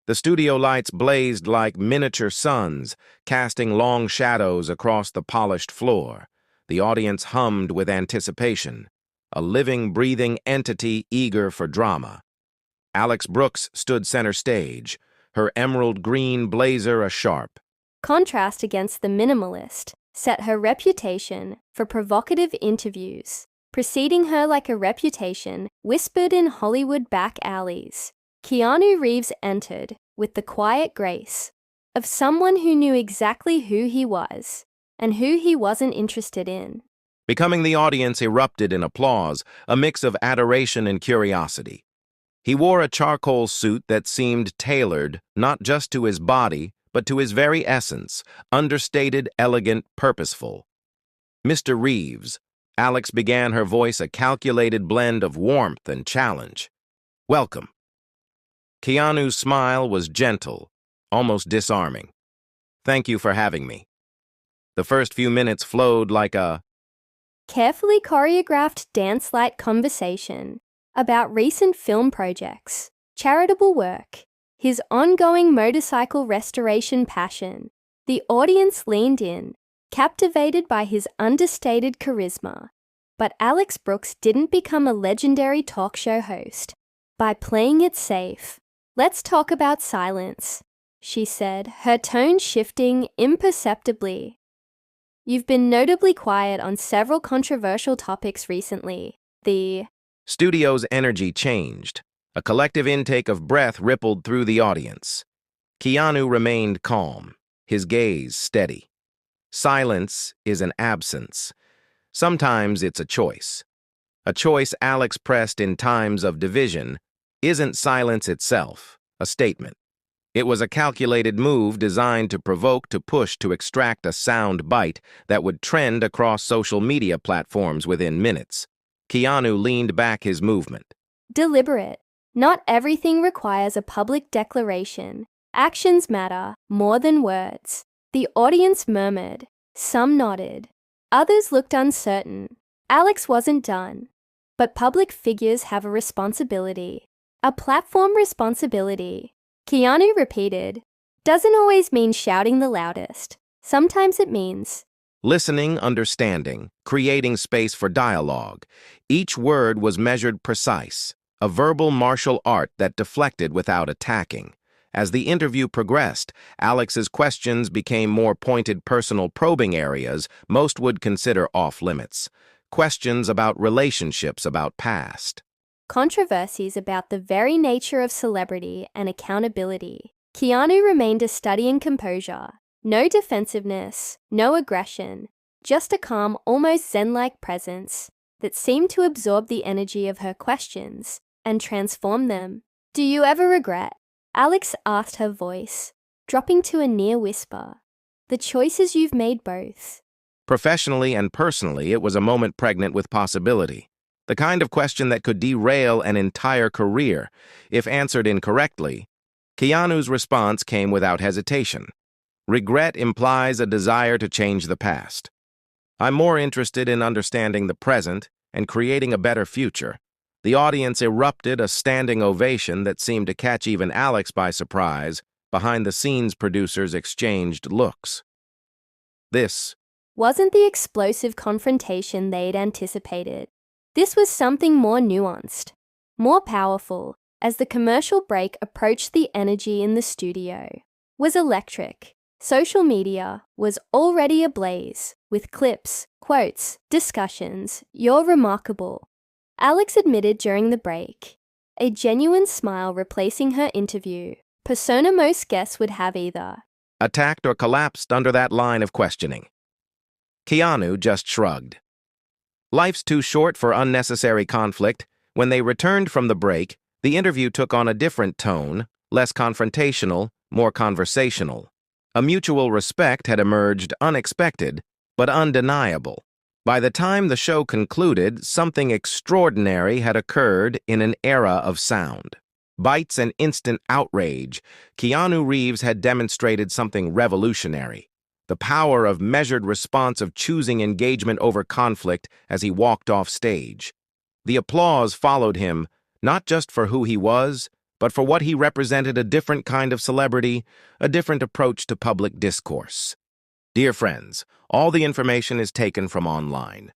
The studio lights blazed like miniature suns, casting long shadows across the polished floor. The audience hummed with anticipation, a living, breathing entity eager for drama. Alex Brooks stood center stage, her emerald green blazer a sharp contrast against the minimalist set her reputation for provocative interviews, preceding her like a reputation whispered in Hollywood back alleys. Keanu Reeves entered with the quiet grace of someone who knew exactly who he was and who he wasn't interested in. Becoming the audience erupted in applause, a mix of adoration and curiosity. He wore a charcoal suit that seemed tailored not just to his body, but to his very essence, understated, elegant, purposeful. Mr. Reeves, Alex began, her voice a calculated blend of warmth and challenge. Welcome. Keanu's smile was gentle, almost disarming. Thank you for having me. The first few minutes flowed like a carefully choreographed dance-like conversation about recent film projects, charitable work, his ongoing motorcycle restoration passion. The audience leaned in, captivated by his understated charisma. But Alex Brooks didn't become a legendary talk show host by playing it safe. "Let's talk about silence," she said, her tone shifting imperceptibly. "You've been notably quiet on several controversial topics recently." The studio's energy changed. A collective intake of breath rippled through the audience. Keanu remained calm, his gaze steady. Silence is an absence. Sometimes it's a choice. A choice Alex pressed in times of division isn't silence itself, a statement. It was a calculated move designed to provoke, to push, to extract a sound bite that would trend across social media platforms within minutes. Keanu leaned back his movement. deliberate. Not everything requires a public declaration. Actions matter more than words. The audience murmured. Some nodded. Others looked uncertain. Alex wasn't done. But public figures have a responsibility. A platform responsibility. Keanu repeated. Doesn't always mean shouting the loudest. Sometimes it means listening, understanding, creating space for dialogue. Each word was measured precise, a verbal martial art that deflected without attacking. As the interview progressed, Alex's questions became more pointed, personal, probing areas most would consider off-limits. Questions about relationships, about past controversies, about the very nature of celebrity and accountability. Keanu remained a studying composure. No defensiveness, no aggression, just a calm, almost zen-like presence that seemed to absorb the energy of her questions and transform them. "Do you ever regret?" Alex asked, her voice dropping to a near whisper. "The choices you've made both." Professionally and personally, it was a moment pregnant with possibility. The kind of question that could derail an entire career, if answered incorrectly. Keanu's response came without hesitation. Regret implies a desire to change the past. I'm more interested in understanding the present and creating a better future. The audience erupted, a standing ovation that seemed to catch even Alex by surprise. Behind-the-scenes producers exchanged looks. This wasn't the explosive confrontation they'd anticipated. This was something more nuanced, more powerful. As the commercial break approached, the energy in the studio was electric. Social media was already ablaze with clips, quotes, discussions. "You're remarkable," Alex admitted during the break, a genuine smile replacing her interview persona most guests would have either attacked or collapsed under that line of questioning. Keanu just shrugged. Life's too short for unnecessary conflict. When they returned from the break, the interview took on a different tone, less confrontational, more conversational. A mutual respect had emerged, unexpected, but undeniable. By the time the show concluded, something extraordinary had occurred in an era of sound. Bites and instant outrage. Keanu Reeves had demonstrated something revolutionary. The power of measured response, of choosing engagement over conflict as he walked off stage. The applause followed him, not just for who he was, but for what he represented a different kind of celebrity, a different approach to public discourse. Dear friends, all the information is taken from online.